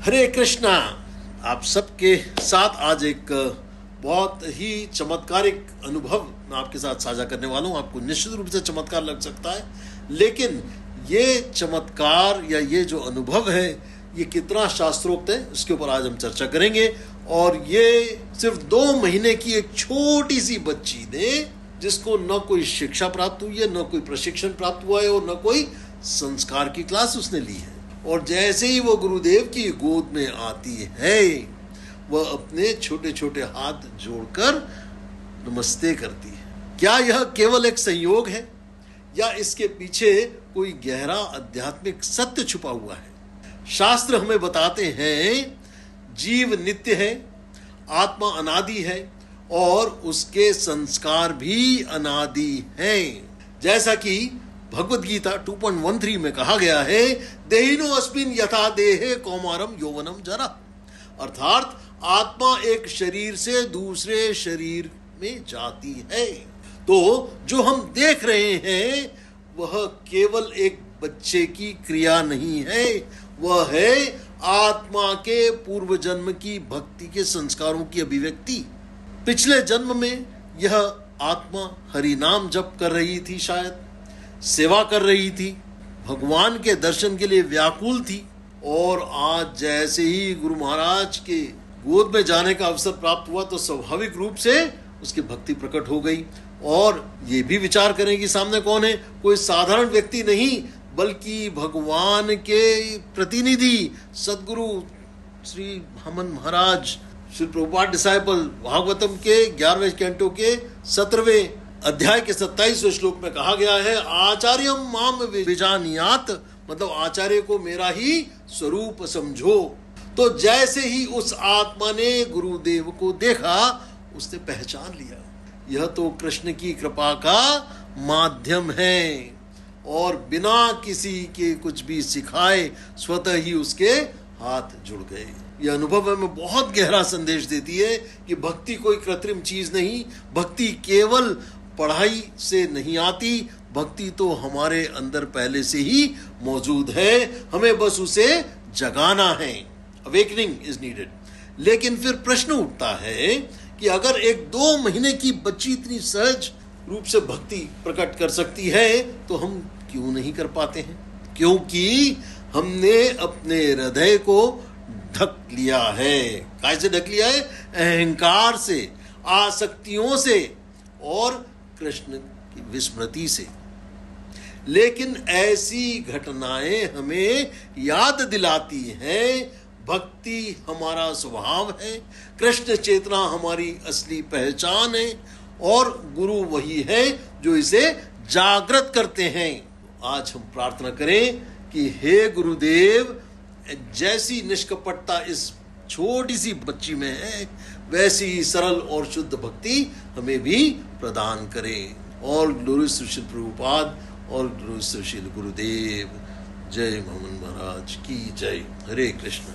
हरे कृष्णा। आप सबके साथ आज एक बहुत ही चमत्कारिक अनुभव मैं आपके साथ साझा करने वाला हूं। आपको निश्चित रूप से चमत्कार लग सकता है, लेकिन ये चमत्कार या ये जो अनुभव है ये कितना शास्त्रोक्त है, इसके ऊपर आज हम चर्चा करेंगे। और ये सिर्फ 2 महीने की एक छोटी सी बच्ची ने, जिसको न कोई शिक्षा प्राप्त हुई है, न कोई प्रशिक्षण प्राप्त हुआ है और न कोई संस्कार की क्लास उसने ली है, और जैसे ही वो गुरुदेव की गोद में आती है वह अपने छोटे छोटे हाथ जोड़कर नमस्ते करती है। क्या यह केवल एक संयोग है या इसके पीछे कोई गहरा आध्यात्मिक सत्य छुपा हुआ है? शास्त्र हमें बताते हैं जीव नित्य है, आत्मा अनादि है और उसके संस्कार भी अनादि हैं। जैसा कि भगवद गीता 2.13 में कहा गया है, देहिनो अस्मिन यथा देहे कौमारम यौवनम जरा, अर्थात आत्मा एक शरीर से दूसरे शरीर में जाती है। तो जो हम देख रहे हैं वह केवल एक बच्चे की क्रिया नहीं है, वह है आत्मा के पूर्व जन्म की भक्ति के संस्कारों की अभिव्यक्ति। पिछले जन्म में यह आत्मा हरि नाम जप कर रही थी, शायद सेवा कर रही थी, भगवान के दर्शन के लिए व्याकुल थी, और आज जैसे ही गुरु महाराज के गोद में जाने का अवसर प्राप्त हुआ तो स्वाभाविक रूप से उसकी भक्ति प्रकट हो गई। और ये भी विचार करें कि सामने कौन है, कोई साधारण व्यक्ति नहीं बल्कि भगवान के प्रतिनिधि सदगुरु श्री हमन महाराज, श्री प्रभुपाद डिसाइपल। भागवतम के 11वें कैंटो के 17वें अध्याय के 27वें श्लोक में कहा गया है, आचार्यम माम विजानियात, मतलब आचार्य को मेरा ही स्वरूप समझो। तो जैसे ही उस आत्मा ने गुरुदेव को देखा उसने पहचान लिया, यह तो कृष्ण की कृपा का माध्यम है, और बिना किसी के कुछ भी सिखाए स्वतः ही उसके हाथ जुड़ गए। यह अनुभव हमें बहुत गहरा संदेश देती है कि भक्ति कोई कृत्रिम चीज नहीं, भक्ति केवल पढ़ाई से नहीं आती, भक्ति तो हमारे अंदर पहले से ही मौजूद है, हमें बस उसे जगाना है। Awakening is needed. लेकिन फिर प्रश्न उठता है कि अगर एक 2 महीने की बच्ची इतनी सहज रूप से भक्ति प्रकट कर सकती है तो हम क्यों नहीं कर पाते हैं? क्योंकि हमने अपने हृदय को ढक लिया है। कैसे ढक लिया है? अहंकार से, आसक्तियों से और कृष्ण की विस्मृति से। लेकिन ऐसी घटनाएं हमें याद दिलाती हैं भक्ति हमारा स्वभाव है, कृष्ण चेतना हमारी असली पहचान है, और गुरु वही है जो इसे जागृत करते हैं। आज हम प्रार्थना करें कि हे गुरुदेव, जैसी निष्कपटता इस छोटी सी बच्ची में है वैसी ही सरल और शुद्ध भक्ति हमें भी प्रदान करें। और ग्लोरी सुशील प्रभुपाद और ग्लोरी सुशील गुरुदेव। जय मोहन महाराज की जय। हरे कृष्ण।